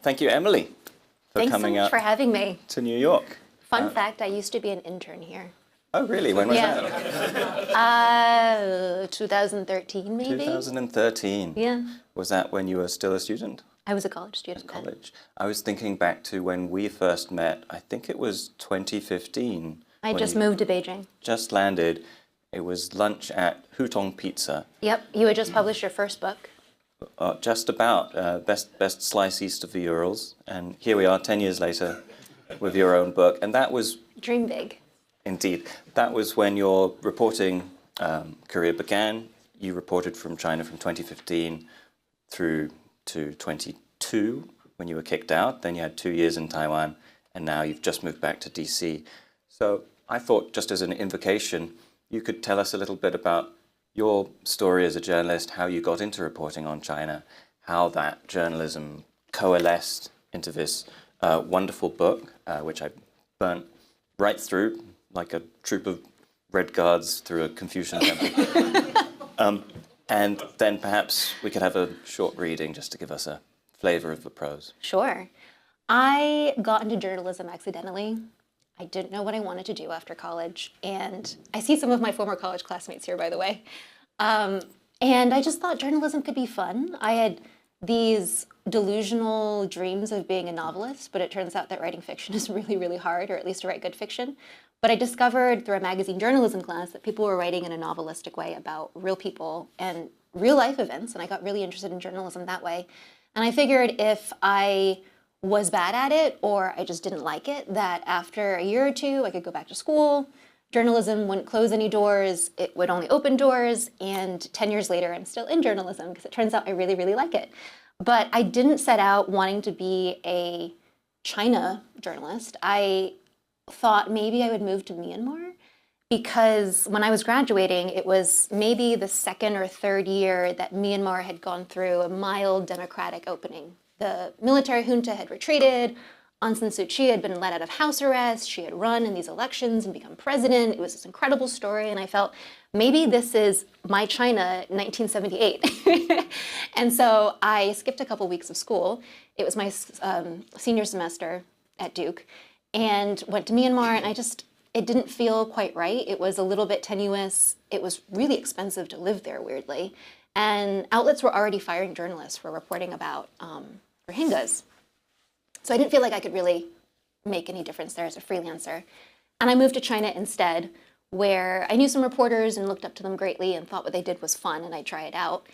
thank you, Emily, for Thanks coming so much out for having me. to New York. Fun fact, I used to be an intern here. Oh, really? When was that? 2013, maybe? 2013. Yeah. Was that when you were still a student? I was a college student then. College. I was thinking back to when we first met. I think it was 2015. I just moved to Beijing. Just landed. It was lunch at Hutong Pizza. Yep, you had just published your first book. Just about. Best Slice East of the Urals. And here we are 10 years later with your own book. And that was... Dream big. Indeed. That was when your reporting career began. You reported from China from 2015 through to 22 when you were kicked out. Then you had 2 years in Taiwan, and now you've just moved back to DC. So I thought, just as an invocation, you could tell us a little bit about your story as a journalist, how you got into reporting on China, how that journalism coalesced into this wonderful book, which I burnt right through, like a troop of Red Guards through a Confucian temple. And then perhaps we could have a short reading just to give us a flavor of the prose. Sure. I got into journalism accidentally. I didn't know what I wanted to do after college. And I see some of my former college classmates here, by the way. And I just thought journalism could be fun. I had these delusional dreams of being a novelist, but it turns out that writing fiction is really, really hard, or at least to write good fiction. But I discovered through a magazine journalism class that people were writing in a novelistic way about real people and real life events, and I got really interested in journalism that way. And I figured if I was bad at it or I just didn't like it, that after a year or two I could go back to school. Journalism wouldn't close any doors, it would only open doors, and 10 years later I'm still in journalism because it turns out I really, really like it. But I didn't set out wanting to be a China journalist. I thought maybe I would move to Myanmar because when I was graduating, it was maybe the second or third year that Myanmar had gone through a mild democratic opening. The military junta had retreated, Aung San Suu Kyi had been let out of house arrest, she had run in these elections and become president. It was this incredible story, and I felt maybe this is my China 1978. And so I skipped a couple weeks of school. It was my senior semester at Duke, and went to Myanmar, and it didn't feel quite right. It was a little bit tenuous. It was really expensive to live there, weirdly. And outlets were already firing journalists for reporting about Rohingyas. So I didn't feel like I could really make any difference there as a freelancer. And I moved to China instead, where I knew some reporters and looked up to them greatly and thought what they did was fun, and I'd try it out.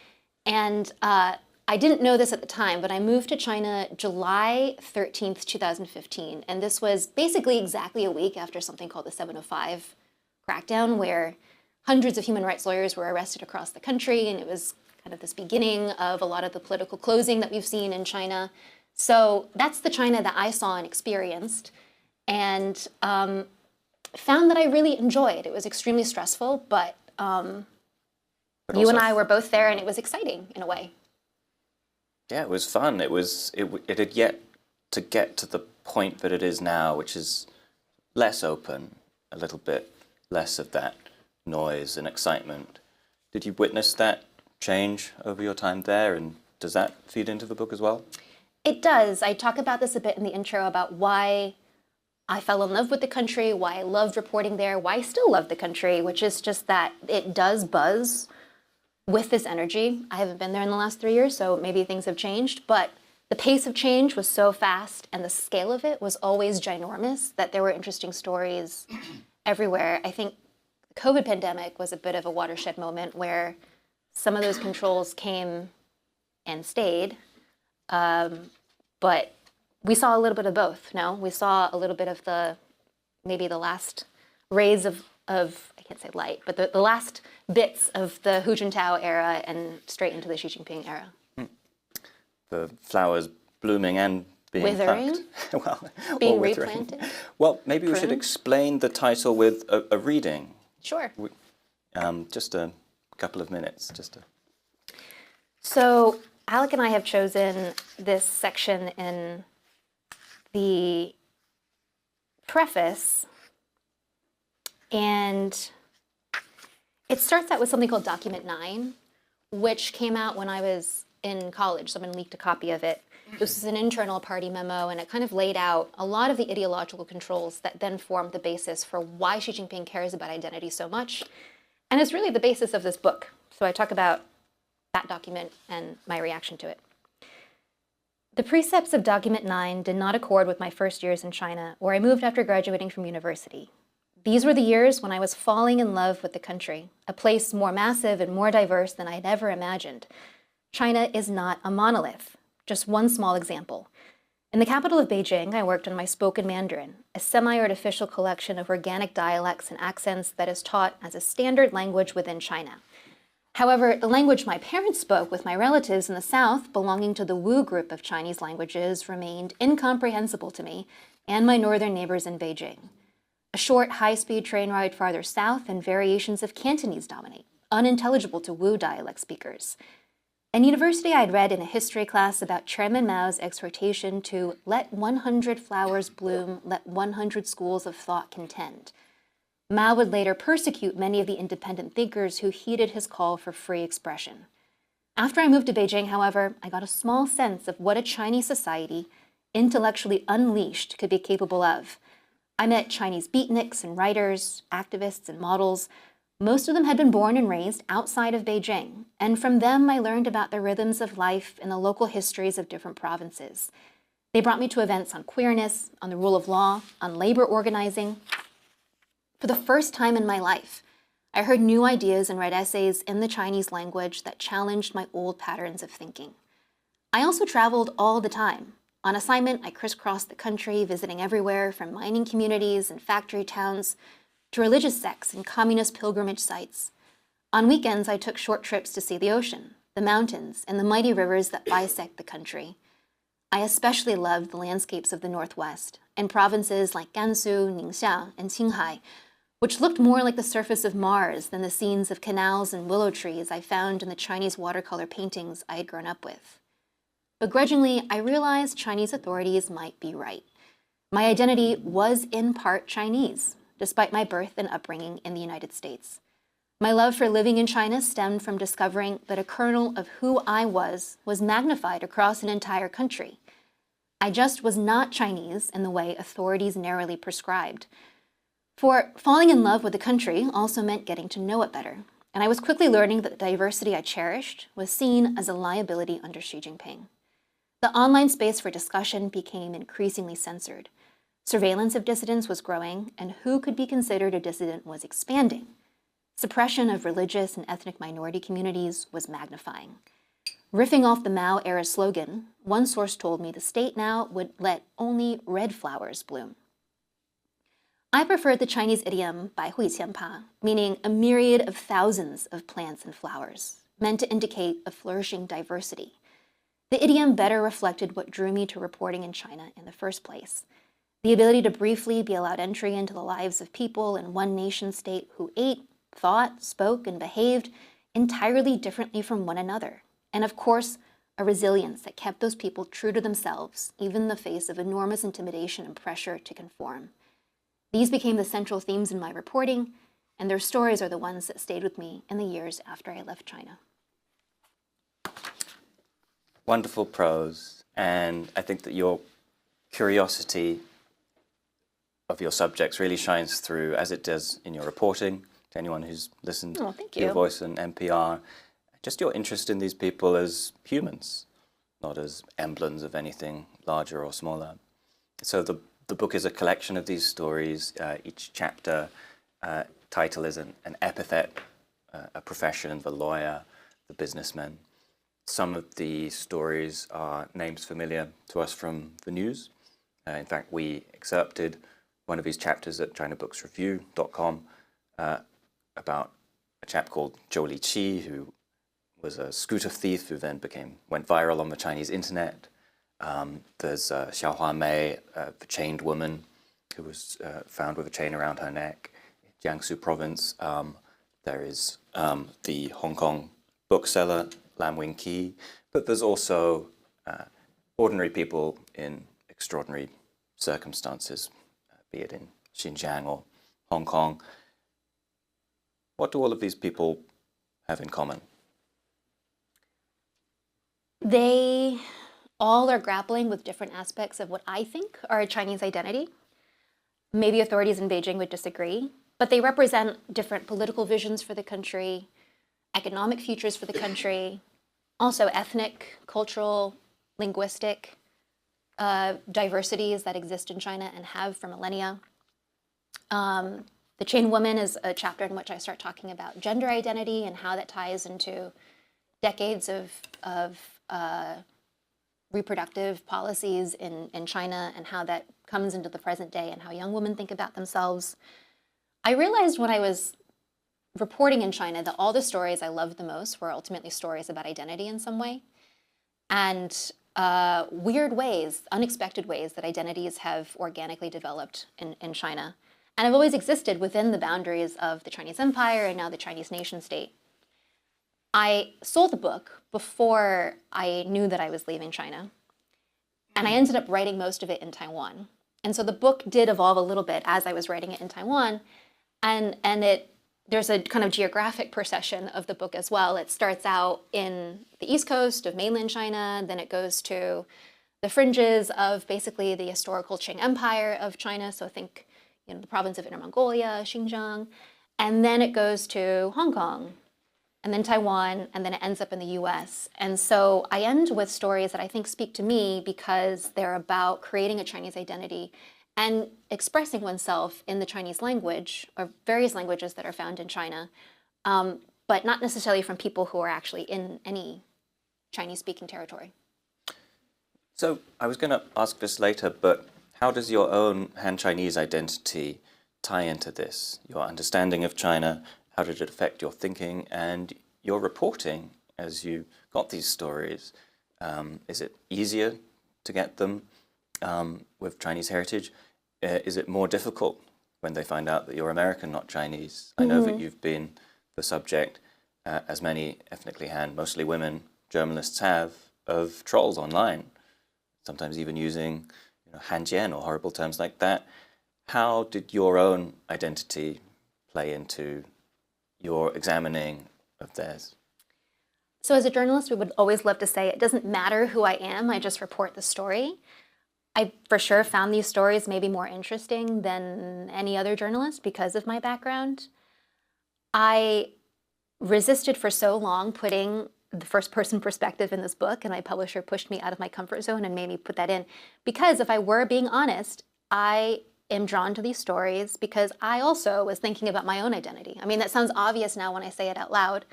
And I didn't know this at the time, but I moved to China July 13th, 2015. And this was basically exactly a week after something called the 705 crackdown, where hundreds of human rights lawyers were arrested across the country. And it was kind of this beginning of a lot of the political closing that we've seen in China. So that's the China that I saw and experienced, and found that I really enjoyed. It was extremely stressful, but you and I were both there, and it was exciting in a way. Yeah, it was fun. It had yet to get to the point that it is now, which is less open, a little bit less of that noise and excitement. Did you witness that change over your time there, and does that feed into the book as well? It does. I talk about this a bit in the intro about why I fell in love with the country, why I loved reporting there, why I still love the country, which is just that it does buzz with this energy. I haven't been there in the last 3 years, so maybe things have changed, but the pace of change was so fast and the scale of it was always ginormous that there were interesting stories everywhere. I think the COVID pandemic was a bit of a watershed moment where some of those controls came and stayed. But we saw a little bit of both, no? We saw a little bit of maybe the last rays of I can't say light, but the last bits of the Hu Jintao era and straight into the Xi Jinping era. The flowers blooming and being withering? Being replanted? Well, maybe we should explain the title with a reading. Sure. Just a couple of minutes, So Alec and I have chosen this section in the preface, and it starts out with something called Document 9, which came out when I was in college. Someone leaked a copy of it. This was an internal party memo, and it kind of laid out a lot of the ideological controls that then formed the basis for why Xi Jinping cares about identity so much. And it's really the basis of this book. So I talk about that document and my reaction to it. The precepts of Document 9 did not accord with my first years in China, where I moved after graduating from university. These were the years when I was falling in love with the country, a place more massive and more diverse than I had ever imagined. China is not a monolith. Just one small example. In the capital of Beijing, I worked on my spoken Mandarin, a semi-artificial collection of organic dialects and accents that is taught as a standard language within China. However, the language my parents spoke with my relatives in the south, belonging to the Wu group of Chinese languages, remained incomprehensible to me and my northern neighbors in Beijing. A short, high-speed train ride farther south and variations of Cantonese dominate, unintelligible to Wu dialect speakers. In university, I had read in a history class about Chairman Mao's exhortation to let 100 flowers bloom, let 100 schools of thought contend. Mao would later persecute many of the independent thinkers who heeded his call for free expression. After I moved to Beijing, however, I got a small sense of what a Chinese society, intellectually unleashed, could be capable of. I met Chinese beatniks and writers, activists and models. Most of them had been born and raised outside of Beijing, and from them I learned about the rhythms of life and the local histories of different provinces. They brought me to events on queerness, on the rule of law, on labor organizing. For the first time in my life, I heard new ideas and read essays in the Chinese language that challenged my old patterns of thinking. I also traveled all the time. On assignment, I crisscrossed the country, visiting everywhere from mining communities and factory towns to religious sects and communist pilgrimage sites. On weekends, I took short trips to see the ocean, the mountains, and the mighty rivers that bisect the country. I especially loved the landscapes of the Northwest and provinces like Gansu, Ningxia, and Qinghai, which looked more like the surface of Mars than the scenes of canals and willow trees I found in the Chinese watercolor paintings I had grown up with. Begrudgingly, I realized Chinese authorities might be right. My identity was in part Chinese, despite my birth and upbringing in the United States. My love for living in China stemmed from discovering that a kernel of who I was magnified across an entire country. I just was not Chinese in the way authorities narrowly prescribed. For falling in love with the country also meant getting to know it better, and I was quickly learning that the diversity I cherished was seen as a liability under Xi Jinping. The online space for discussion became increasingly censored. Surveillance of dissidents was growing, and who could be considered a dissident was expanding. Suppression of religious and ethnic minority communities was magnifying. Riffing off the Mao-era slogan, one source told me the state now would let only red flowers bloom. I preferred the Chinese idiom bai hui qian pa, meaning a myriad of thousands of plants and flowers, meant to indicate a flourishing diversity. The idiom better reflected what drew me to reporting in China in the first place. The ability to briefly be allowed entry into the lives of people in one nation-state who ate, thought, spoke, and behaved entirely differently from one another. And of course, a resilience that kept those people true to themselves, even in the face of enormous intimidation and pressure to conform. These became the central themes in my reporting, and their stories are the ones that stayed with me in the years after I left China. Wonderful prose, and I think that your curiosity of your subjects really shines through, as it does in your reporting, to anyone who's listened to your voice on NPR. Just your interest in these people as humans, not as emblems of anything larger or smaller. So the book is a collection of these stories. Each chapter title is an epithet, a profession, the lawyer, the businessman. Some of the stories are names familiar to us from the news. In fact, we excerpted one of these chapters at ChinaBooksReview.com about a chap called Zhou Liqi, who was a scooter thief who then went viral on the Chinese internet. There's Xiao Hua Mei, the chained woman who was found with a chain around her neck in Jiangsu province. There is the Hong Kong bookseller, Lam Wing Ki, but there's also ordinary people in extraordinary circumstances, be it in Xinjiang or Hong Kong. What do all of these people have in common? They all are grappling with different aspects of what I think are a Chinese identity. Maybe authorities in Beijing would disagree, but they represent different political visions for the country, economic futures for the country, also ethnic, cultural, linguistic diversities that exist in China and have for millennia. The Chain Woman is a chapter in which I start talking about gender identity and how that ties into decades of reproductive policies in China and how that comes into the present day and how young women think about themselves. I realized when I was reporting in China that all the stories I loved the most were ultimately stories about identity in some way. And weird ways, unexpected ways that identities have organically developed in China. And have always existed within the boundaries of the Chinese Empire and now the Chinese nation state. I sold the book before I knew that I was leaving China. And I ended up writing most of it in Taiwan. And so the book did evolve a little bit as I was writing it in Taiwan. And there's a kind of geographic procession of the book as well. It starts out in the east coast of mainland China, then it goes to the fringes of basically the historical Qing Empire of China. So think, the province of Inner Mongolia, Xinjiang. And then it goes to Hong Kong, and then Taiwan, and then it ends up in the US. And so I end with stories that I think speak to me because they're about creating a Chinese identity and expressing oneself in the Chinese language, or various languages that are found in China, but not necessarily from people who are actually in any Chinese-speaking territory. So I was going to ask this later, but how does your own Han Chinese identity tie into this? Your understanding of China, how did it affect your thinking and your reporting as you got these stories? Is it easier to get them with Chinese heritage? Is it more difficult when they find out that you're American, not Chinese? I know that you've been the subject, as many ethnically Han, mostly women, journalists have, of trolls online, sometimes even using Hanjian or horrible terms like that. How did your own identity play into your examining of theirs? So as a journalist, we would always love to say, it doesn't matter who I am, I just report the story. I for sure found these stories maybe more interesting than any other journalist because of my background. I resisted for so long putting the first person perspective in this book, and my publisher pushed me out of my comfort zone and made me put that in. Because if I were being honest, I am drawn to these stories because I also was thinking about my own identity. I mean, that sounds obvious now when I say it out loud,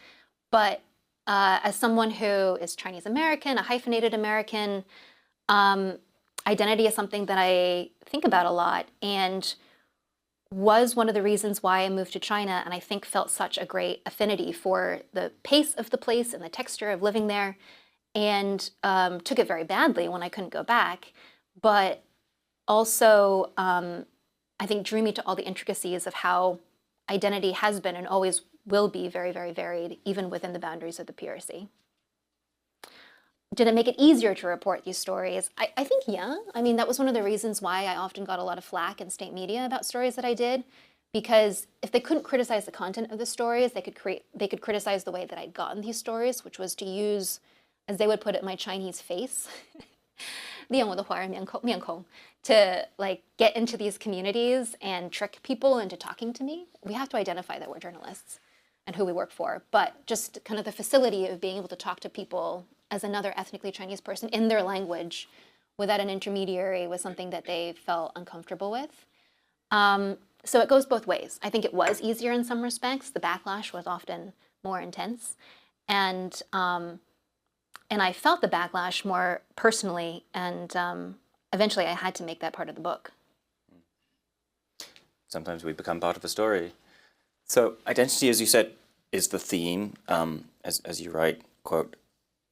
but as someone who is Chinese American, a hyphenated American, identity is something that I think about a lot and was one of the reasons why I moved to China, and I think felt such a great affinity for the pace of the place and the texture of living there, and took it very badly when I couldn't go back, but also I think drew me to all the intricacies of how identity has been and always will be very, very varied, even within the boundaries of the PRC. Did it make it easier to report these stories? I think, yeah. I mean, that was one of the reasons why I often got a lot of flack in state media about stories that I did, because if they couldn't criticize the content of the stories, they could criticize the way that I'd gotten these stories, which was to use, as they would put it, my Chinese face, 利用我的华人面孔, to like get into these communities and trick people into talking to me. We have to identify that we're journalists and who we work for, but just kind of the facility of being able to talk to people as another ethnically Chinese person in their language without an intermediary was something that they felt uncomfortable with. So it goes both ways. I think it was easier in some respects. The backlash was often more intense. And I felt the backlash more personally, and eventually I had to make that part of the book. Sometimes we become part of a story. So identity, as you said, is the theme. As you write, quote,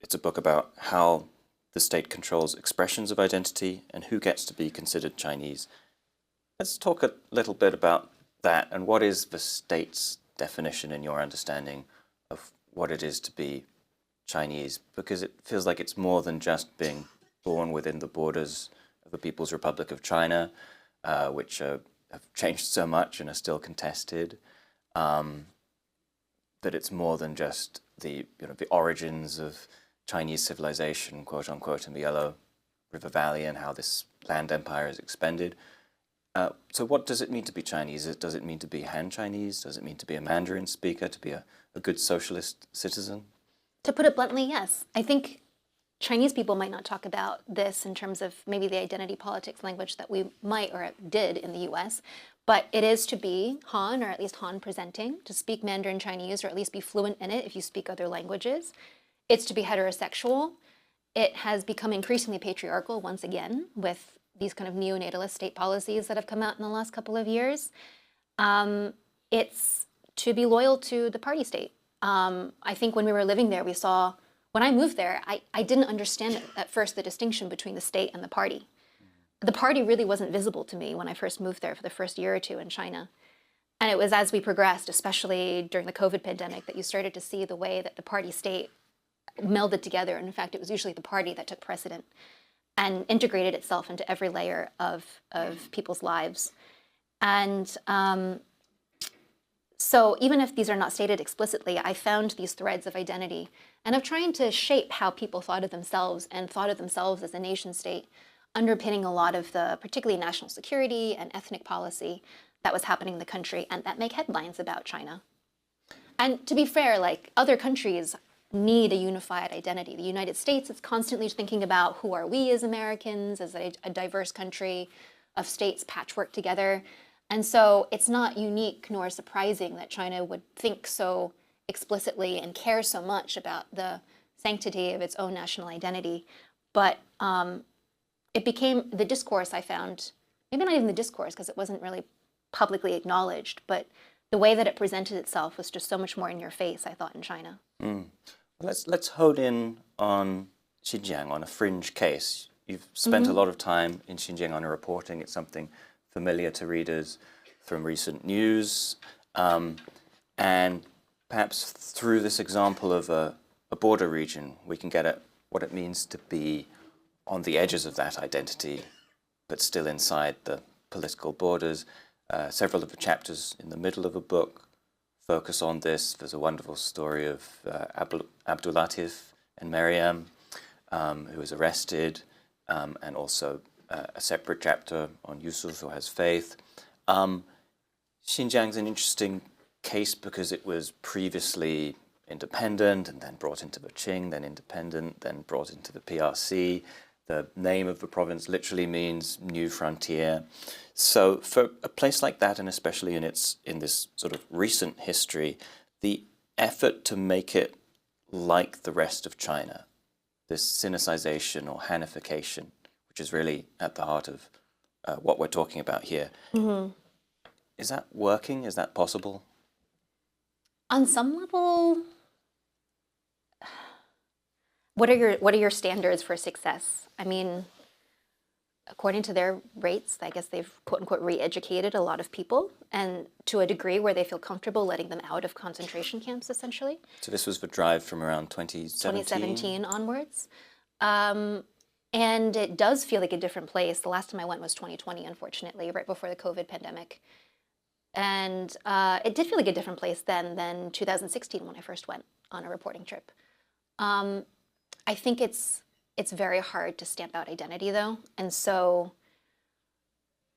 it's a book about how the state controls expressions of identity and who gets to be considered Chinese. Let's talk a little bit about that, and what is the state's definition in your understanding of what it is to be Chinese? Because it feels like it's more than just being born within the borders of the People's Republic of China, which have changed so much and are still contested. That it's more than just the origins of Chinese civilization, quote unquote, in the yellow River Valley and how this land empire is expanded. So what does it mean to be Chinese? Does it mean to be Han Chinese? Does it mean to be a Mandarin speaker, to be a good socialist citizen? To put it bluntly, yes. I think Chinese people might not talk about this in terms of maybe the identity politics language that we might or did in the US, but it is to be Han, or at least Han presenting, to speak Mandarin Chinese, or at least be fluent in it if you speak other languages. It's to be heterosexual. It has become increasingly patriarchal once again with these kind of neonatalist state policies that have come out in the last couple of years. It's to be loyal to the party state. I think when we were living there, we saw, when I moved there, I didn't understand at first the distinction between the state and the party. The party really wasn't visible to me when I first moved there for the first year or two in China. And it was as we progressed, especially during the COVID pandemic, that you started to see the way that the party state melded together. And in fact, it was usually the party that took precedent and integrated itself into every layer of people's lives. And so even if these are not stated explicitly, I found these threads of identity and of trying to shape how people thought of themselves and thought of themselves as a nation state, underpinning a lot of the particularly national security and ethnic policy that was happening in the country and that make headlines about China. And to be fair, like other countries need a unified identity. The United States is constantly thinking about who are we as Americans, as a diverse country of states patchwork together. And so it's not unique nor surprising that China would think so explicitly and care so much about the sanctity of its own national identity. But it became the discourse I found, maybe not even the discourse because it wasn't really publicly acknowledged, but the way that it presented itself was just so much more in your face, I thought, in China. Mm. Let's hone in on Xinjiang, on a fringe case. You've spent a lot of time in Xinjiang on reporting. It's something familiar to readers from recent news. And perhaps through this example of a border region, we can get at what it means to be on the edges of that identity, but still inside the political borders. Several of the chapters in the middle of the book focus on this. There's a wonderful story of Abdulatif and Maryam, who was arrested, and also a separate chapter on Yusuf, who has faith. Xinjiang's an interesting case because it was previously independent and then brought into the Qing, then independent, then brought into the PRC. The name of the province literally means new frontier. So for a place like that, and especially in this sort of recent history, the effort to make it like the rest of China, this Sinicization or Hanification, which is really at the heart of what we're talking about here, is that working? Is that possible? On some level, what are your standards for success? I mean, according to their rates, I guess they've quote unquote re-educated a lot of people, and to a degree where they feel comfortable letting them out of concentration camps, essentially. So this was the drive from around 2017 onwards. And it does feel like a different place. The last time I went was 2020, unfortunately, right before the COVID pandemic. And it did feel like a different place then than 2016 when I first went on a reporting trip. I think it's very hard to stamp out identity, though. And so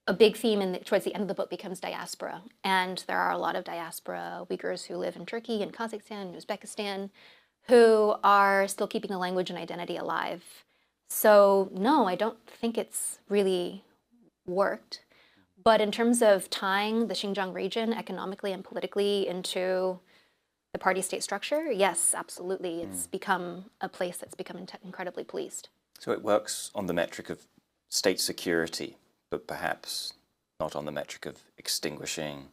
a big theme towards the end of the book becomes diaspora. And there are a lot of diaspora Uyghurs who live in Turkey and Kazakhstan and Uzbekistan who are still keeping the language and identity alive. So no, I don't think it's really worked. But in terms of tying the Xinjiang region economically and politically into the party state structure, yes, absolutely. It's become a place that's become incredibly policed. So it works on the metric of state security, but perhaps not on the metric of extinguishing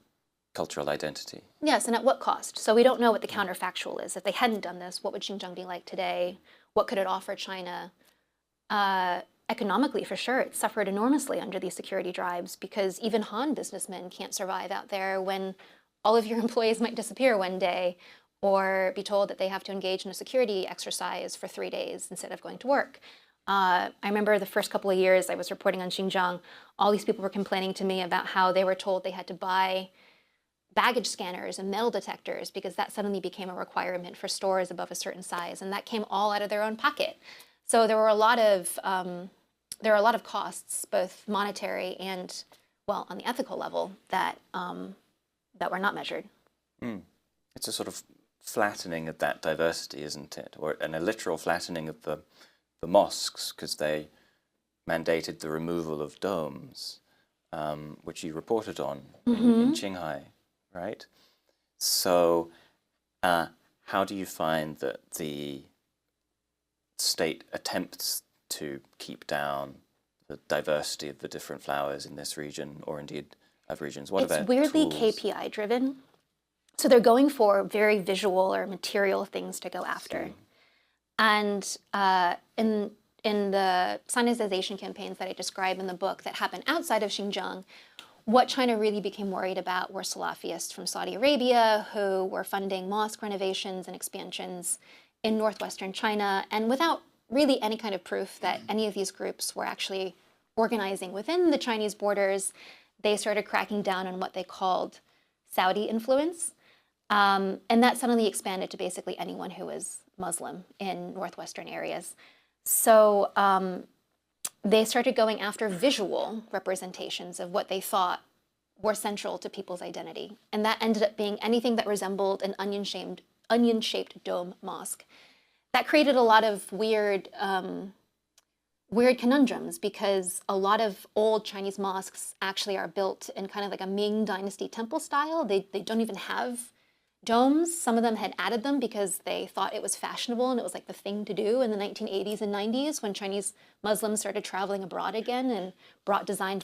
cultural identity. Yes, and at what cost? So we don't know what the counterfactual is. If they hadn't done this, what would Xinjiang be like today? What could it offer China? Economically, for sure, it suffered enormously under these security drives because even Han businessmen can't survive out there when all of your employees might disappear one day or be told that they have to engage in a security exercise for 3 days instead of going to work. I remember the first couple of years I was reporting on Xinjiang, all these people were complaining to me about how they were told they had to buy baggage scanners and metal detectors because that suddenly became a requirement for stores above a certain size, and that came all out of their own pocket. So there were a lot of there are a lot of costs, both monetary and, well, on the ethical level, that that were not measured. It's a sort of flattening of that diversity, isn't it? And a literal flattening of the mosques, because they mandated the removal of domes, which you reported on in Qinghai, right? So how do you find that the state attempts to keep down the diversity of the different flowers in this region, or indeed of regions? What are their It's weirdly tools? KPI driven. So they're going for very visual or material things to go after. And in the Sinicization campaigns that I describe in the book that happened outside of Xinjiang, what China really became worried about were Salafists from Saudi Arabia who were funding mosque renovations and expansions in northwestern China, and without really any kind of proof that any of these groups were actually organizing within the Chinese borders, they started cracking down on what they called Saudi influence. And that suddenly expanded to basically anyone who was Muslim in northwestern areas. So they started going after visual representations of what they thought were central to people's identity. And that ended up being anything that resembled an onion-shaped dome mosque. That created a lot of weird conundrums, because a lot of old Chinese mosques actually are built in kind of like a Ming Dynasty temple style. They don't even have domes. Some of them had added them because they thought it was fashionable and it was like the thing to do in the 1980s and 90s when Chinese Muslims started traveling abroad again and brought design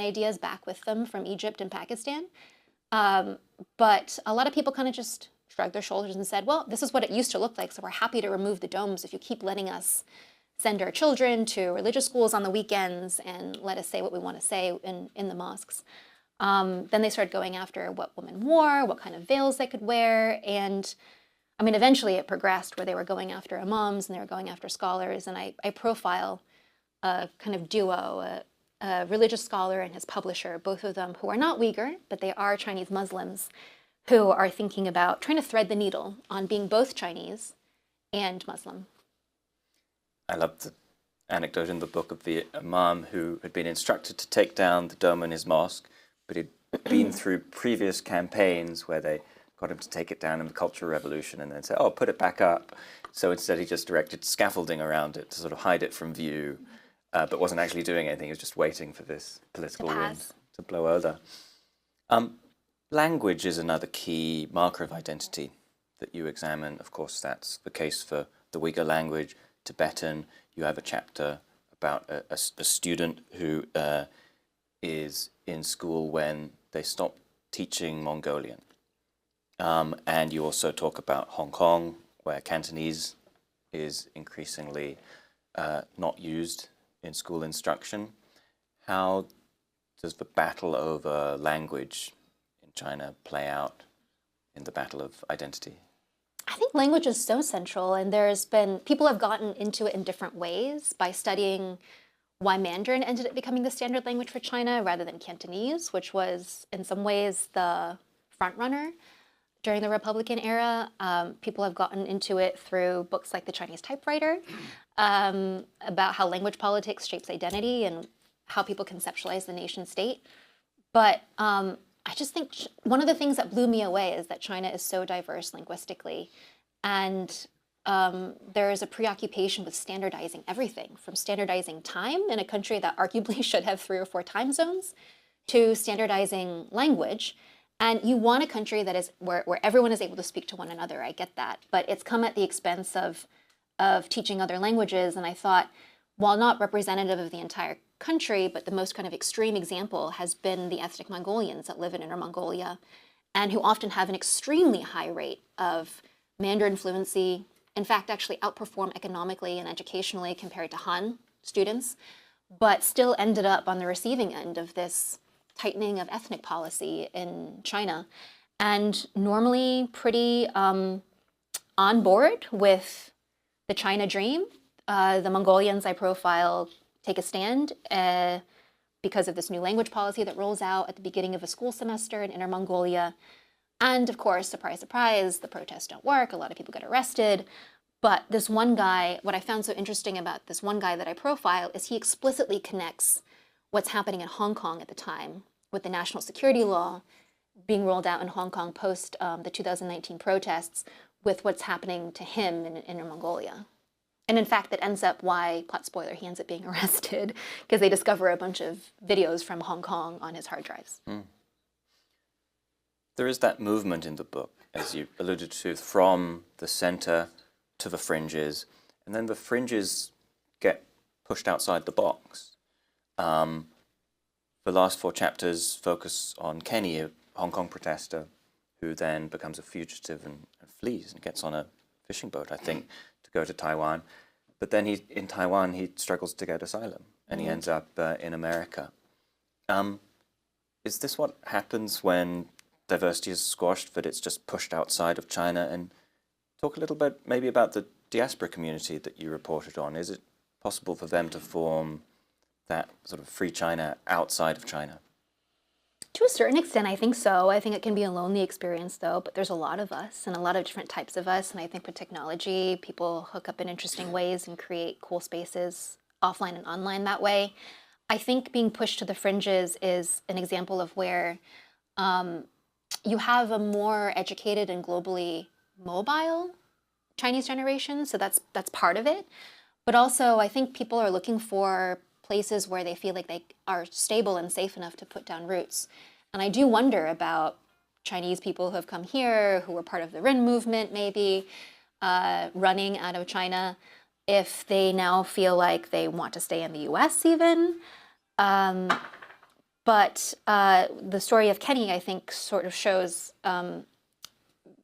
ideas back with them from Egypt and Pakistan. But a lot of people kind of just shrugged their shoulders and said, well, this is what it used to look like, so we're happy to remove the domes if you keep letting us send our children to religious schools on the weekends and let us say what we want to say in the mosques. Then they started going after what women wore, what kind of veils they could wear, and I mean, eventually it progressed where they were going after imams and they were going after scholars, and I profile a kind of duo, a religious scholar and his publisher, both of them who are not Uyghur, but they are Chinese Muslims, who are thinking about trying to thread the needle on being both Chinese and Muslim. I love the anecdote in the book of the imam who had been instructed to take down the dome in his mosque, but he'd been through previous campaigns where they got him to take it down in the Cultural Revolution and then say, oh, put it back up. So instead he just directed scaffolding around it to sort of hide it from view, but wasn't actually doing anything. He was just waiting for this political wind to blow over. Language is another key marker of identity that you examine. Of course, that's the case for the Uyghur language, Tibetan. You have a chapter about a student who is in school when they stop teaching Mongolian. And you also talk about Hong Kong, where Cantonese is increasingly not used in school instruction. How does the battle over language in China play out in the battle of identity? I think language is so central, and people have gotten into it in different ways by studying why Mandarin ended up becoming the standard language for China rather than Cantonese, which was in some ways the front runner during the Republican era. People have gotten into it through books like The Chinese Typewriter, about how language politics shapes identity and how people conceptualize the nation state. But I just think one of the things that blew me away is that China is so diverse linguistically, and there is a preoccupation with standardizing everything, from standardizing time in a country that arguably should have 3 or 4 time zones, to standardizing language. And you want a country that is where everyone is able to speak to one another. I get that, but it's come at the expense of teaching other languages. And I thought, while not representative of the entire country, but the most kind of extreme example has been the ethnic Mongolians that live in Inner Mongolia, and who often have an extremely high rate of Mandarin fluency, in fact, actually outperform economically and educationally compared to Han students, but still ended up on the receiving end of this tightening of ethnic policy in China, and normally pretty on board with the China dream. The Mongolians I profile take a stand because of this new language policy that rolls out at the beginning of a school semester in Inner Mongolia. And of course, surprise, surprise, the protests don't work. A lot of people get arrested. But this one guy, what I found so interesting about this one guy that I profile is he explicitly connects what's happening in Hong Kong at the time with the national security law being rolled out in Hong Kong post the 2019 protests with what's happening to him in Inner Mongolia. And in fact, that ends up why, plot spoiler, he ends up being arrested because they discover a bunch of videos from Hong Kong on his hard drives. Mm. There is that movement in the book, as you alluded to, from the center to the fringes, and then the fringes get pushed outside the box. The last 4 chapters focus on Kenny, a Hong Kong protester, who then becomes a fugitive and flees and gets on a fishing boat, I think, to go to Taiwan. But then in Taiwan, he struggles to get asylum, and he ends up in America. Is this what happens when diversity is squashed, that it's just pushed outside of China? And talk a little bit maybe about the diaspora community that you reported on. Is it possible for them to form that sort of free China outside of China? To a certain extent, I think so. I think it can be a lonely experience, though, but there's a lot of us and a lot of different types of us. And I think with technology, people hook up in interesting ways and create cool spaces offline and online that way. I think being pushed to the fringes is an example of where you have a more educated and globally mobile Chinese generation, so that's part of it. But also, I think people are looking for places where they feel like they are stable and safe enough to put down roots. And I do wonder about Chinese people who have come here, who were part of the Ren movement maybe, running out of China, if they now feel like they want to stay in the US even. But the story of Kenny, I think, sort of shows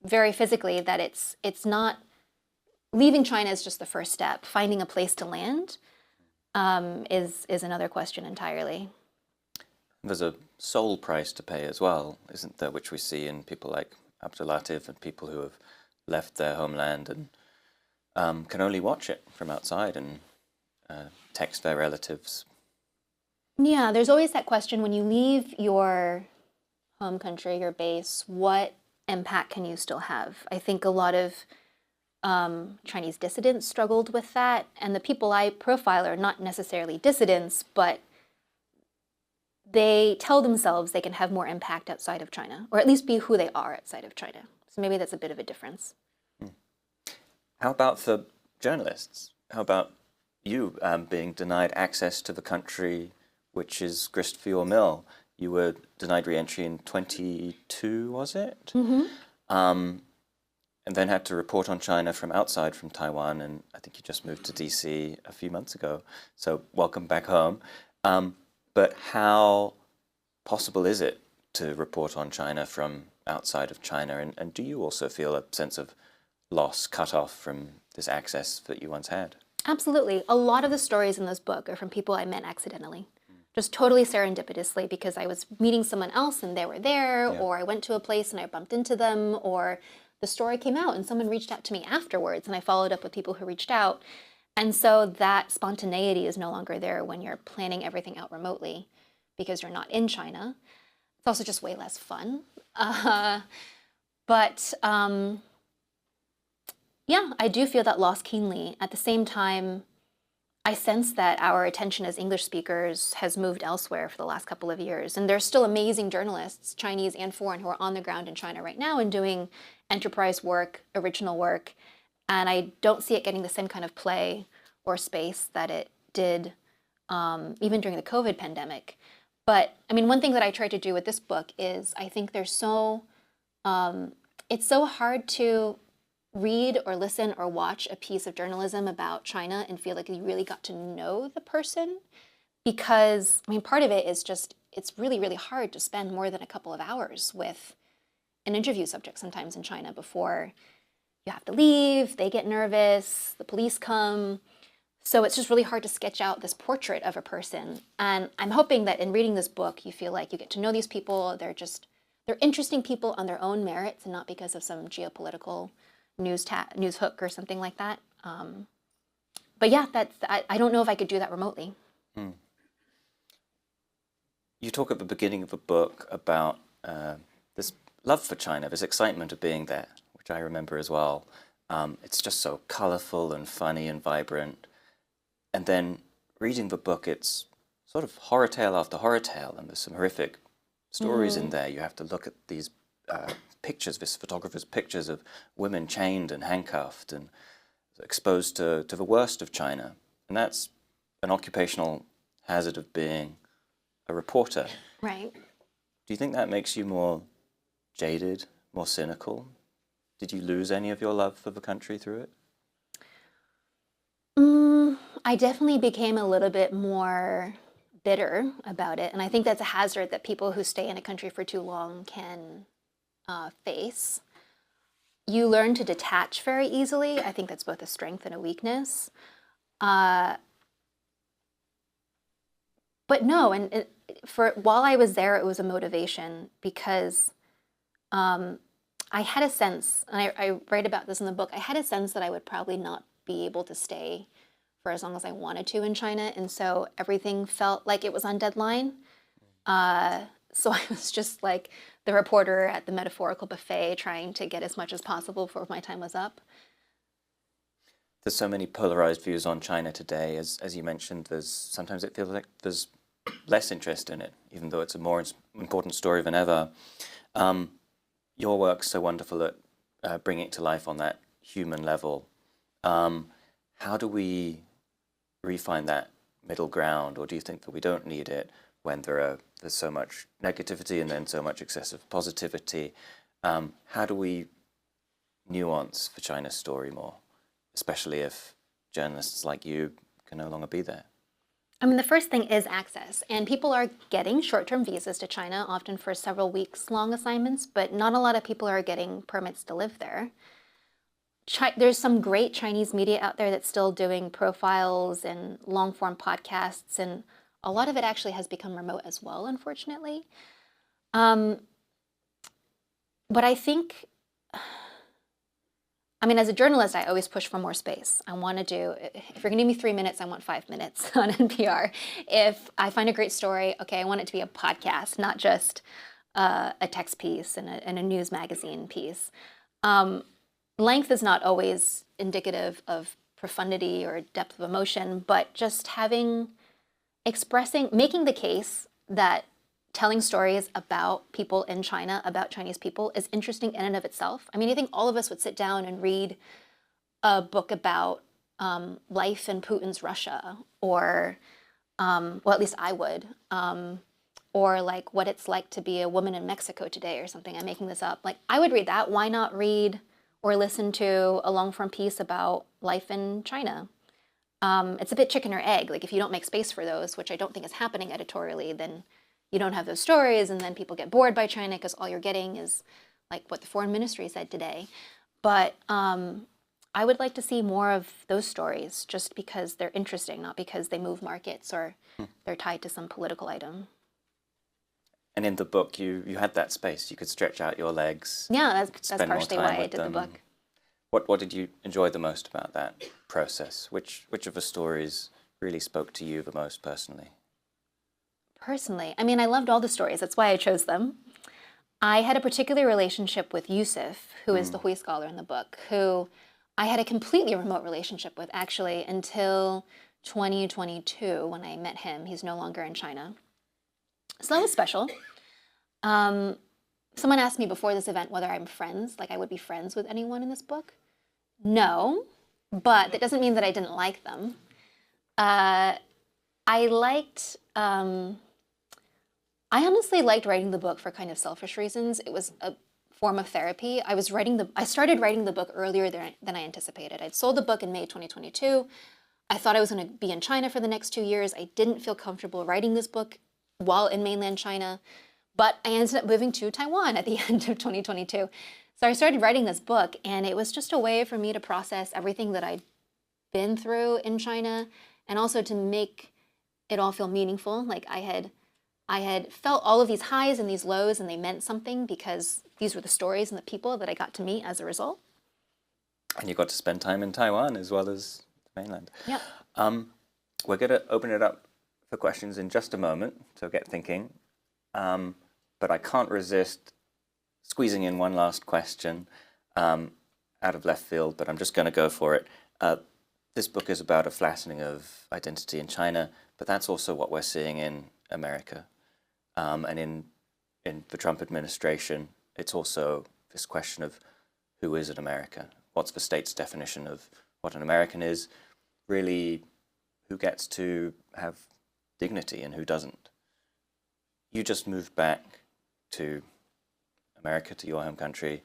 very physically that it's not, leaving China is just the first step. Finding a place to land is another question entirely. There's a soul price to pay as well, isn't there, which we see in people like Abdulatif and people who have left their homeland and can only watch it from outside and text their relatives. Yeah, there's always that question when you leave your home country, your base, what impact can you still have? I think a lot of Chinese dissidents struggled with that, and the people I profile are not necessarily dissidents, but they tell themselves they can have more impact outside of China, or at least be who they are outside of China. So maybe that's a bit of a difference. How about for journalists? How about you being denied access to the country which is grist for your mill? You were denied re-entry in 22, was it? Mm-hmm. And then had to report on China from outside, from Taiwan, and I think you just moved to DC a few months ago, so welcome back home. But how possible is it to report on China from outside of China, and do you also feel a sense of loss, cut off from this access that you once had? Absolutely. A lot of the stories in this book are from people I met accidentally, just totally serendipitously because I was meeting someone else and they were there, or I went to a place and I bumped into them, or the story came out and someone reached out to me afterwards and I followed up with people who reached out. And so that spontaneity is no longer there when you're planning everything out remotely because you're not in China. It's also just way less fun. But yeah, I do feel that loss keenly. At the same time, I sense that our attention as English speakers has moved elsewhere for the last couple of years. And there's still amazing journalists, Chinese and foreign, who are on the ground in China right now and doing enterprise work, original work. And I don't see it getting the same kind of play or space that it did even during the COVID pandemic. But I mean, one thing that I tried to do with this book is I think it's so hard to read or listen or watch a piece of journalism about China and feel like you really got to know the person, because I mean, part of it is just, it's really, really hard to spend more than a couple of hours with an interview subject sometimes in China before you have to leave, they get nervous, the police come. So it's just really hard to sketch out this portrait of a person. And I'm hoping that in reading this book, you feel like you get to know these people. They're interesting people on their own merits and not because of some geopolitical news hook or something like that. But yeah, I don't know if I could do that remotely. You talk at the beginning of the book about this love for China, this excitement of being there, which I remember as well. It's just so colorful and funny and vibrant. And then reading the book, it's sort of horror tale after horror tale, and there's some horrific stories in there. You have to look at these pictures, this photographer's pictures of women chained and handcuffed and exposed to the worst of China. And that's an occupational hazard of being a reporter. Right. Do you think that makes you more jaded, more cynical? Did you lose any of your love for the country through it? I definitely became a little bit more bitter about it. And I think that's a hazard that people who stay in a country for too long can face. You learn to detach very easily. I think that's both a strength and a weakness. But no, and while I was there, it was a motivation because I had a sense, and I write about this in the book, I had a sense that I would probably not be able to stay for as long as I wanted to in China. And so everything felt like it was on deadline. So I was just like the reporter at the metaphorical buffet trying to get as much as possible before my time was up. There's so many polarized views on China today. As you mentioned, sometimes it feels like there's less interest in it, even though it's a more important story than ever. Your work's so wonderful at bringing it to life on that human level. How do we refine that middle ground, or do you think that we don't need it when there's so much negativity and then so much excessive positivity? How do we nuance the China story more, especially if journalists like you can no longer be there? I mean, the first thing is access, and people are getting short-term visas to China, often for several weeks long assignments, but not a lot of people are getting permits to live there. There's some great Chinese media out there that's still doing profiles and long-form podcasts, and a lot of it actually has become remote as well, unfortunately. But I think, I mean, as a journalist, I always push for more space. I want to do, if you're going to give me 3 minutes, I want 5 minutes on NPR. If I find a great story, okay, I want it to be a podcast, not just a text piece and a news magazine piece. Length is not always indicative of profundity or depth of emotion, but just making the case that telling stories about people in China, about Chinese people, is interesting in and of itself. I mean, I think all of us would sit down and read a book about life in Putin's Russia, or, well, at least I would, or like what it's like to be a woman in Mexico today or something. I'm making this up. Like, I would read that. Why not read or listen to a long-form piece about life in China? It's a bit chicken or egg. Like, if you don't make space for those, which I don't think is happening editorially, then you don't have those stories, and then people get bored by China because all you're getting is like what the foreign ministry said today. But I would like to see more of those stories just because they're interesting, not because they move markets or they're tied to some political item. And in the book, you had that space. You could stretch out your legs. Yeah, that's partially why I did the book. What did you enjoy the most about that process? Which of the stories really spoke to you the most personally? Personally, I mean, I loved all the stories. That's why I chose them. I had a particular relationship with Yusuf, who is the Hui scholar in the book, who I had a completely remote relationship with, actually, until 2022 when I met him. He's no longer in China. So that was special. Someone asked me before this event whether I'm friends, like I would be friends with anyone in this book. No, but that doesn't mean that I didn't like them. I honestly liked writing the book for kind of selfish reasons. It was a form of therapy. I started writing the book earlier than I anticipated. I'd sold the book in May 2022. I thought I was going to be in China for the next 2 years. I didn't feel comfortable writing this book while in mainland China, but I ended up moving to Taiwan at the end of 2022. So I started writing this book, and it was just a way for me to process everything that I'd been through in China, and also to make it all feel meaningful. Like I had felt all of these highs and these lows, and they meant something because these were the stories and the people that I got to meet as a result. And you got to spend time in Taiwan as well as the mainland. Yep. We're going to open it up for questions in just a moment, so get thinking. But I can't resist squeezing in one last question. out of left field, but I'm just going to go for it. This book is about a flattening of identity in China, but that's also what we're seeing in America. And in the Trump administration, it's also this question of who is an American? What's the state's definition of what an American is? Really, who gets to have dignity and who doesn't? You just moved back to America, to your home country.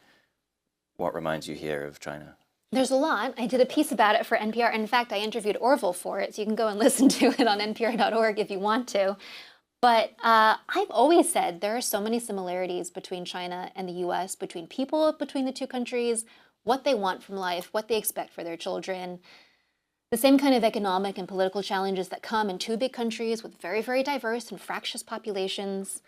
What reminds you here of China? There's a lot. I did a piece about it for NPR. In fact, I interviewed Orville for it, so you can go and listen to it on npr.org if you want to. But I've always said there are so many similarities between China and the US, between people between the two countries, what they want from life, what they expect for their children, the same kind of economic and political challenges that come in two big countries with very, very diverse and fractious populations.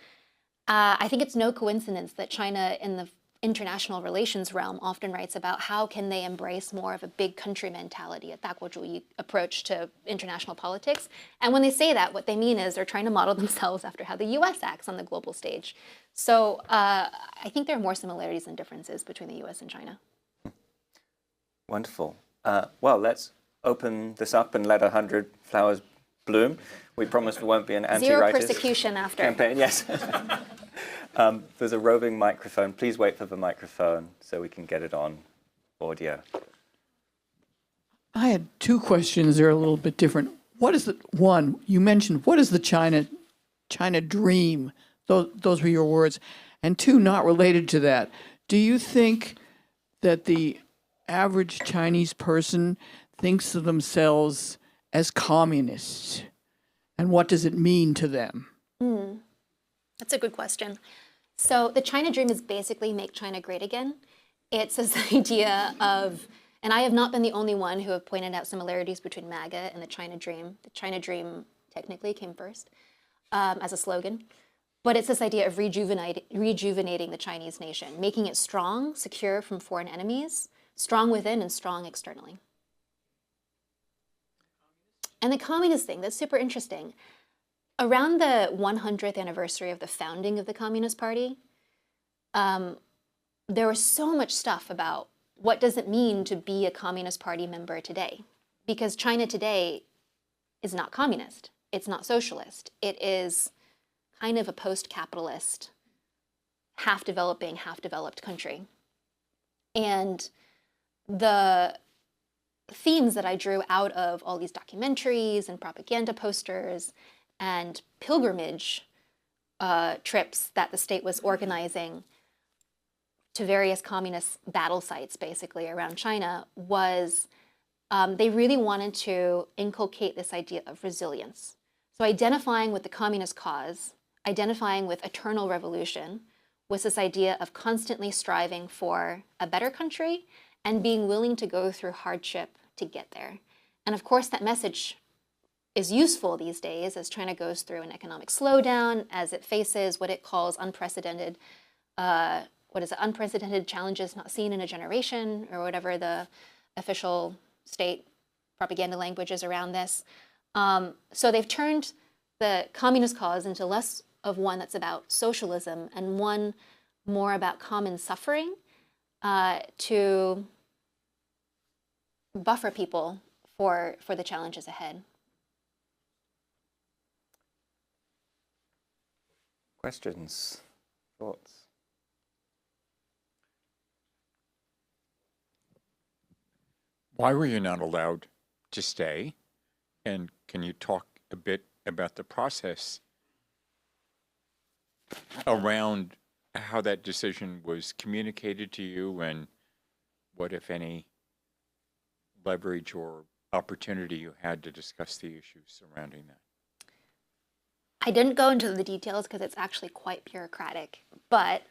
I think it's no coincidence that China in the international relations realm often writes about how can they embrace more of a big country mentality, a daguozhuyi approach to international politics. And when they say that, what they mean is they're trying to model themselves after how the US acts on the global stage. So I think there are more similarities than differences between the US and China. Wonderful. Well, let's open this up and let 100 flowers bloom. We promise there won't be an anti-writers Zero persecution after. campaign. Yes. There's a roving microphone. Please wait for the microphone so we can get it on audio. I had two questions. They're a little bit different. What is the one you mentioned? What is the China dream? Those were your words. And two, not related to that. Do you think that the average Chinese person thinks of themselves as communists? And what does it mean to them? That's a good question. So the China dream is basically make China great again. It's this idea of, and I have not been the only one who have pointed out similarities between MAGA and the China dream. The China dream technically came first as a slogan, but it's this idea of rejuvenating the Chinese nation, making it strong, secure from foreign enemies, strong within and strong externally. And the communist thing, that's super interesting. Around the 100th anniversary of the founding of the Communist Party, there was so much stuff about what does it mean to be a Communist Party member today? Because China today is not communist. It's not socialist. It is kind of a post-capitalist, half-developing, half-developed country. And the themes that I drew out of all these documentaries and propaganda posters and pilgrimage trips that the state was organizing to various communist battle sites, basically, around China, was they really wanted to inculcate this idea of resilience. So identifying with the communist cause, identifying with eternal revolution, was this idea of constantly striving for a better country and being willing to go through hardship to get there. And of course, that message is useful these days as China goes through an economic slowdown, as it faces what it calls unprecedented challenges not seen in a generation, or whatever the official state propaganda language is around this. So they've turned the communist cause into less of one that's about socialism and one more about common suffering to buffer people for the challenges ahead. Questions? Thoughts? Why were you not allowed to stay? And can you talk a bit about the process around how that decision was communicated to you and what, if any, leverage or opportunity you had to discuss the issues surrounding that? I didn't go into the details because it's actually quite bureaucratic, but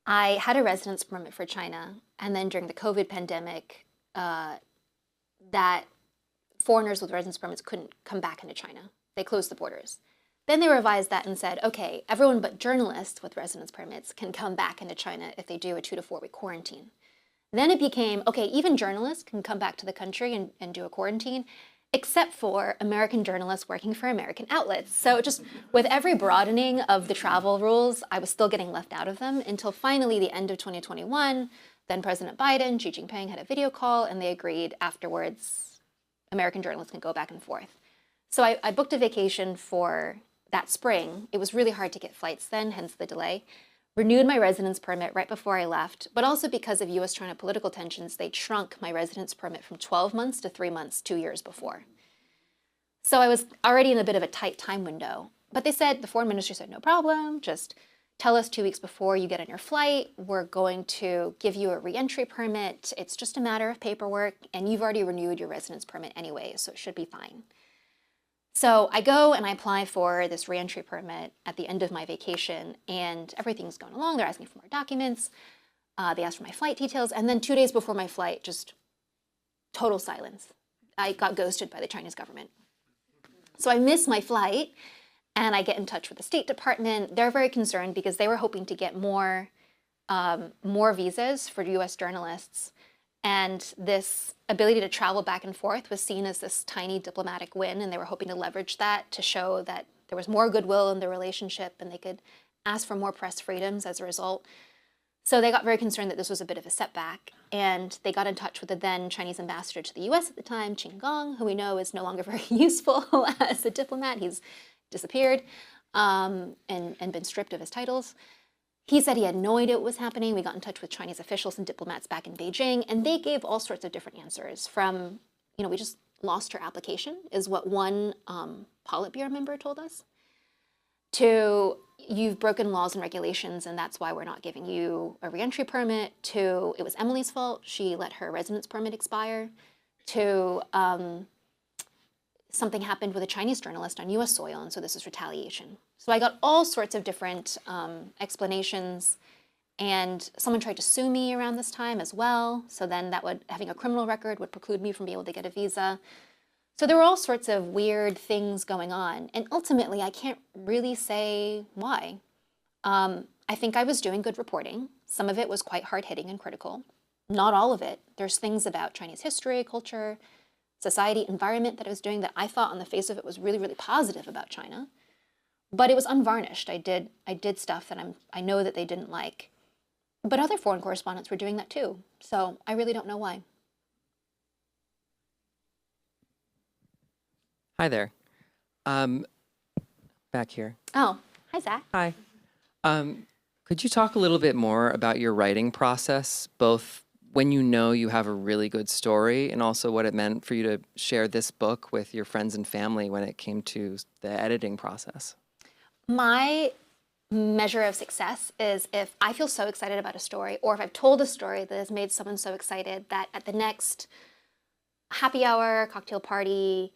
I had a residence permit for China, and then during the COVID pandemic, that foreigners with residence permits couldn't come back into China. They closed the borders. Then they revised that and said, okay, everyone but journalists with residence permits can come back into China if they do a 2 to 4 week quarantine. Then it became, okay, even journalists can come back to the country and do a quarantine, except for American journalists working for American outlets. So just with every broadening of the travel rules, I was still getting left out of them until finally the end of 2021, Then President Biden, Xi Jinping had a video call, and they agreed afterwards American journalists can go back and forth. So I booked a vacation for that spring. It was really hard to get flights then, hence the delay. Renewed my residence permit right before I left, but also because of US-China political tensions, they shrunk my residence permit from 12 months to 3 months 2 years before. So I was already in a bit of a tight time window. But they said, the foreign ministry said, no problem, just tell us 2 weeks before you get on your flight, we're going to give you a re-entry permit. It's just a matter of paperwork, and you've already renewed your residence permit anyway, so it should be fine. So I go and I apply for this re-entry permit at the end of my vacation, and everything's going along. They're asking for more documents. They asked for my flight details, and then 2 days before my flight, just total silence. I got ghosted by the Chinese government. So I miss my flight, and I get in touch with the State Department. They're very concerned because they were hoping to get more visas for US journalists. And this ability to travel back and forth was seen as this tiny diplomatic win, and they were hoping to leverage that to show that there was more goodwill in the relationship and they could ask for more press freedoms as a result. So they got very concerned that this was a bit of a setback, and they got in touch with the then Chinese ambassador to the US at the time, Qin Gong, who we know is no longer very useful as a diplomat. He's disappeared and been stripped of his titles. He said he had no idea what was happening. We got in touch with Chinese officials and diplomats back in Beijing, and they gave all sorts of different answers from, we just lost her application, is what one Politburo member told us, to you've broken laws and regulations, and that's why we're not giving you a re-entry permit, to it was Emily's fault, she let her residence permit expire, to something happened with a Chinese journalist on US soil, and so this is retaliation. So I got all sorts of different explanations, and someone tried to sue me around this time as well, so then having a criminal record would preclude me from being able to get a visa. So there were all sorts of weird things going on, and ultimately I can't really say why. I think I was doing good reporting. Some of it was quite hard-hitting and critical. Not all of it. There's things about Chinese history, culture, society, environment that I was doing that I thought on the face of it was really, really positive about China. But it was unvarnished. I did stuff that I know that they didn't like. But other foreign correspondents were doing that too. So I really don't know why. Hi there. Back here. Oh, hi, Zach. Hi. Could you talk a little bit more about your writing process, both when you have a really good story and also what it meant for you to share this book with your friends and family when it came to the editing process? My measure of success is if I feel so excited about a story, or if I've told a story that has made someone so excited that at the next happy hour, cocktail party,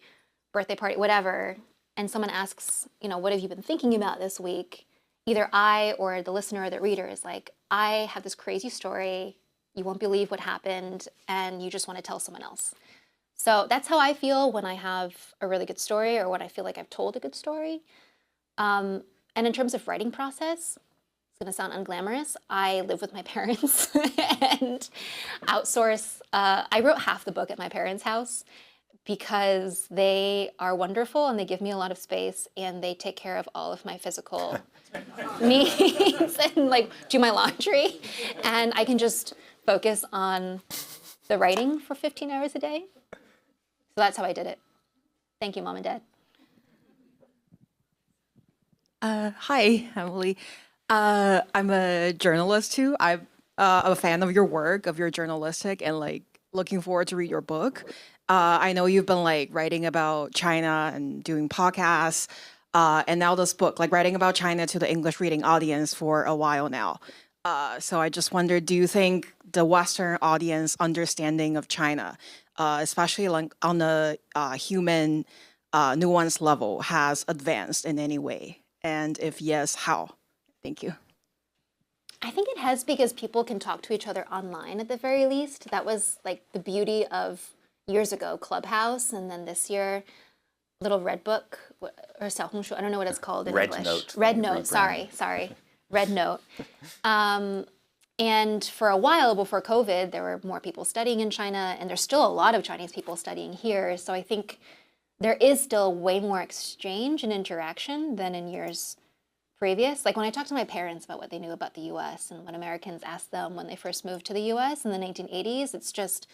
birthday party, whatever, and someone asks, what have you been thinking about this week? Either I or the listener or the reader is like, I have this crazy story, you won't believe what happened, and you just want to tell someone else. So that's how I feel when I have a really good story or when I feel like I've told a good story. And in terms of writing process, it's going to sound unglamorous. I live with my parents and outsource. I wrote half the book at my parents' house because they are wonderful and they give me a lot of space and they take care of all of my physical needs and do my laundry. And I can just focus on the writing for 15 hours a day. So that's how I did it. Thank you, Mom and Dad. Hi, Emily. I'm a journalist too. I'm a fan of your work, of your journalistic, and looking forward to read your book. I know you've been writing about China and doing podcasts, and now this book, writing about China to the English reading audience for a while now. So I just wondered, do you think the Western audience understanding of China, especially on the human nuance level, has advanced in any way? And if yes, how? Thank you. I think it has because people can talk to each other online at the very least. That was the beauty of years ago Clubhouse, and then this year Little Red Book or Xiaohongshu. I don't know what it's called in Red English. Note. Red Note. Sorry. Red Note. And for a while before COVID, there were more people studying in China, and there's still a lot of Chinese people studying here. So I think there is still way more exchange and interaction than in years previous. Like when I talked to my parents about what they knew about the US and what Americans asked them when they first moved to the US in the 1980s, it's just,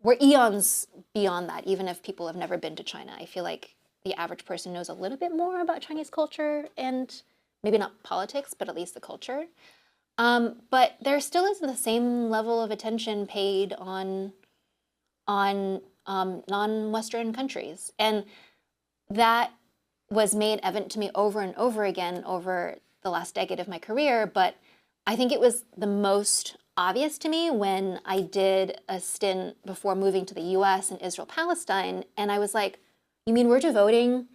we're eons beyond that, even if people have never been to China. I feel like the average person knows a little bit more about Chinese culture and maybe not politics, but at least the culture. But there still isn't the same level of attention paid on non-Western countries. And that was made evident to me over and over again over the last decade of my career, but I think it was the most obvious to me when I did a stint before moving to the US in Israel-Palestine, and I was like, you mean we're devoting,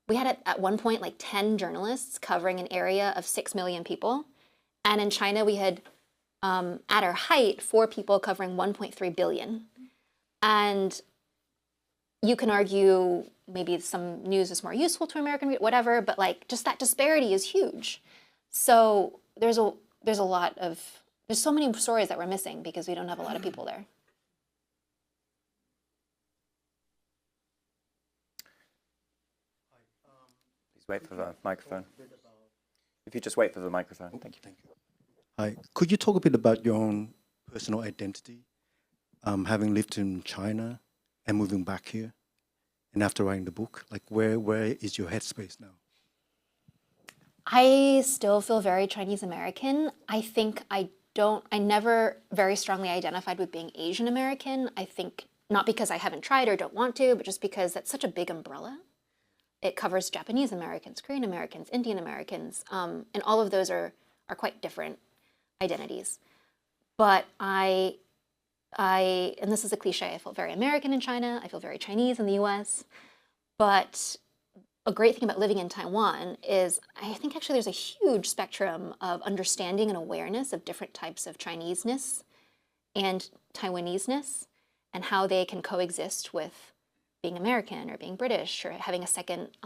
we had at one point like 10 journalists covering an area of 6 million people, and in China we had, at our height, 4 people covering 1.3 billion. And you can argue maybe some news is more useful to American, whatever, but like just that disparity is huge. So there's so many stories that we're missing because we don't have a lot of people there. Please wait for the microphone. If you just wait for the microphone, thank you. Thank you. Hi, could you talk a bit about your own personal identity, having lived in China and moving back here, and after writing the book, like where is your headspace now? I still feel very Chinese American. I think I never very strongly identified with being Asian American. I think not because I haven't tried or don't want to, but just because that's such a big umbrella. It covers Japanese Americans, Korean Americans, Indian Americans, and all of those are quite different identities. But and this is a cliche, I feel very American in China, I feel very Chinese in the US, but a great thing about living in Taiwan is I think actually there's a huge spectrum of understanding and awareness of different types of Chineseness and Taiwaneseness and how they can coexist with being American or being British or having a second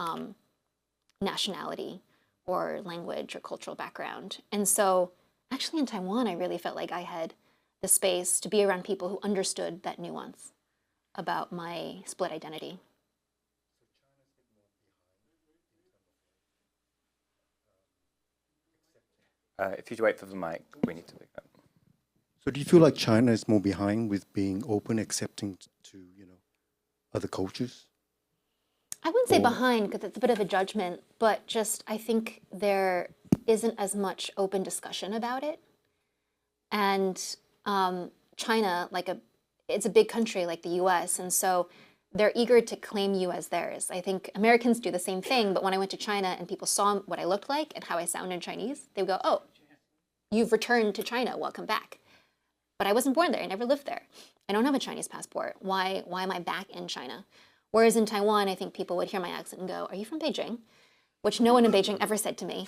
nationality or language or cultural background. And so actually in Taiwan, I really felt like I had the space to be around people who understood that nuance about my split identity. If you wait for the mic, we need to pick up. So do you feel like China is more behind with being open, accepting to, other cultures? I wouldn't say behind because it's a bit of a judgment, but just I think there isn't as much open discussion about it. And China, it's a big country like the US, and so they're eager to claim you as theirs. I think Americans do the same thing, but when I went to China and people saw what I looked like and how I sound in Chinese, they would go, oh, you've returned to China, welcome back. But I wasn't born there, I never lived there. I don't have a Chinese passport. Why am I back in China? Whereas in Taiwan, I think people would hear my accent and go, are you from Beijing? Which no one in Beijing ever said to me.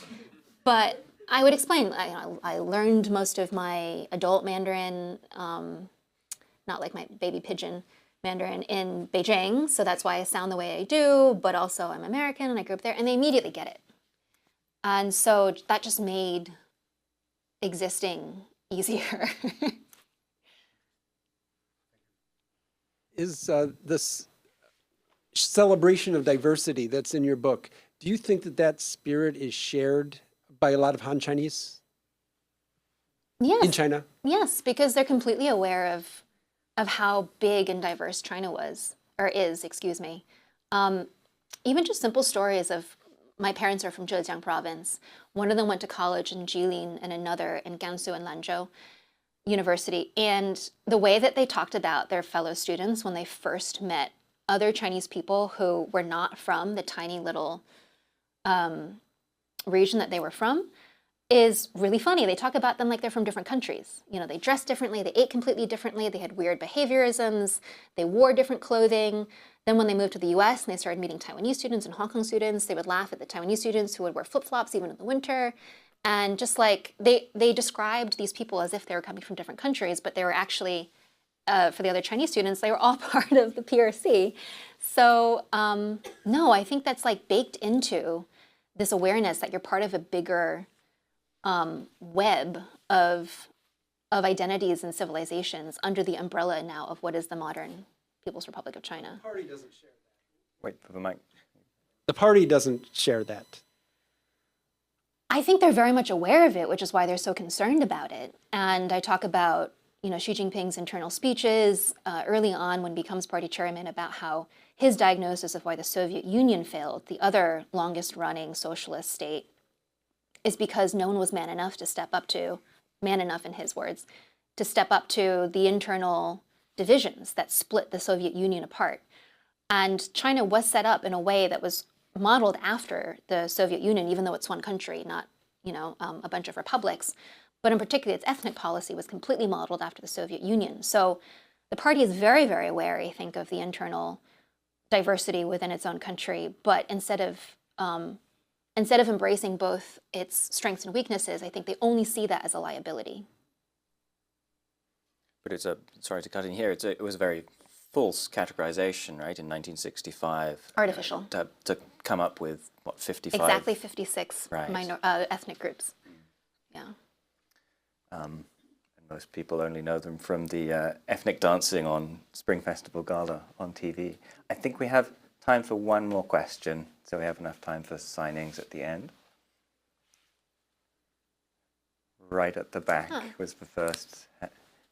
But I would explain, I learned most of my adult Mandarin, not like my baby pigeon Mandarin, in Beijing, so that's why I sound the way I do, but also I'm American and I grew up there, and they immediately get it. And so that just made existing easier. Is this celebration of diversity that's in your book, do you think that spirit is shared by a lot of Han Chinese Yes. in China? Yes, because they're completely aware of how big and diverse China is, excuse me. Even just simple stories of, my parents are from Zhejiang province. One of them went to college in Jilin and another in Gansu and Lanzhou University. And the way that they talked about their fellow students when they first met other Chinese people who were not from the tiny little region that they were from is really funny. They talk about them like they're from different countries. They dressed differently, they ate completely differently, they had weird behaviorisms, they wore different clothing. Then when they moved to the US and they started meeting Taiwanese students and Hong Kong students, they would laugh at the Taiwanese students who would wear flip-flops even in the winter. And just like, they described these people as if they were coming from different countries, but they were actually, for the other Chinese students, they were all part of the PRC. So no, I think that's like baked into this awareness that you're part of a bigger web of identities and civilizations under the umbrella now of what is the modern People's Republic of China. The party doesn't share that. Wait for the mic. The party doesn't share that. I think they're very much aware of it, which is why they're so concerned about it. And I talk about, Xi Jinping's internal speeches early on when he becomes party chairman about how his diagnosis of why the Soviet Union failed, the other longest running socialist state, is because no one was man enough in his words, to step up to the internal divisions that split the Soviet Union apart. And China was set up in a way that was modeled after the Soviet Union, even though it's one country, not a bunch of republics. But in particular, its ethnic policy was completely modeled after the Soviet Union. So the party is very, very aware, I think, of the internal diversity within its own country. But instead of embracing both its strengths and weaknesses, I think they only see that as a liability. But sorry to cut in here, it was a very false categorization, right, in 1965. Artificial. To come up with, what, 55? Exactly 56 Right. Ethnic groups. Yeah. And most people only know them from the ethnic dancing on Spring Festival Gala on TV. I think we have time for one more question, so we have enough time for signings at the end. Right at the back was the first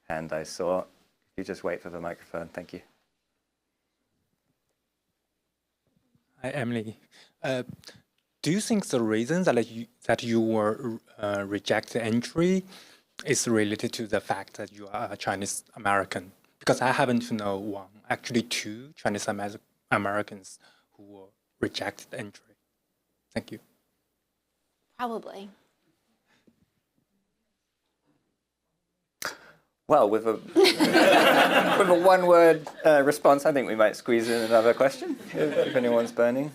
hand I saw. You just wait for the microphone. Thank you. Hi, Emily. Do you think the reason that you were rejected entry is related to the fact that you are a Chinese American? Because I happen to know actually two Chinese Americans who were rejected entry. Thank you. Probably. Well, with a with a one-word response, I think we might squeeze in another question if anyone's burning.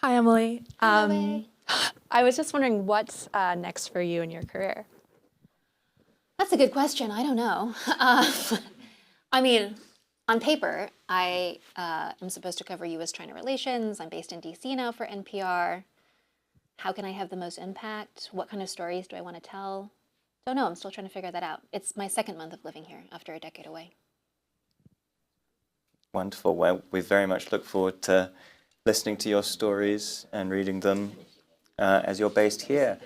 Hi, Emily. Hi. I was just wondering what's next for you in your career? That's a good question. I don't know. I mean, on paper, I am supposed to cover U.S.-China relations. I'm based in D.C. now for NPR. How can I have the most impact? What kind of stories do I want to tell? Don't know. I'm still trying to figure that out. It's my second month of living here after a decade away. Wonderful. Well, we very much look forward to listening to your stories and reading them as you're based here.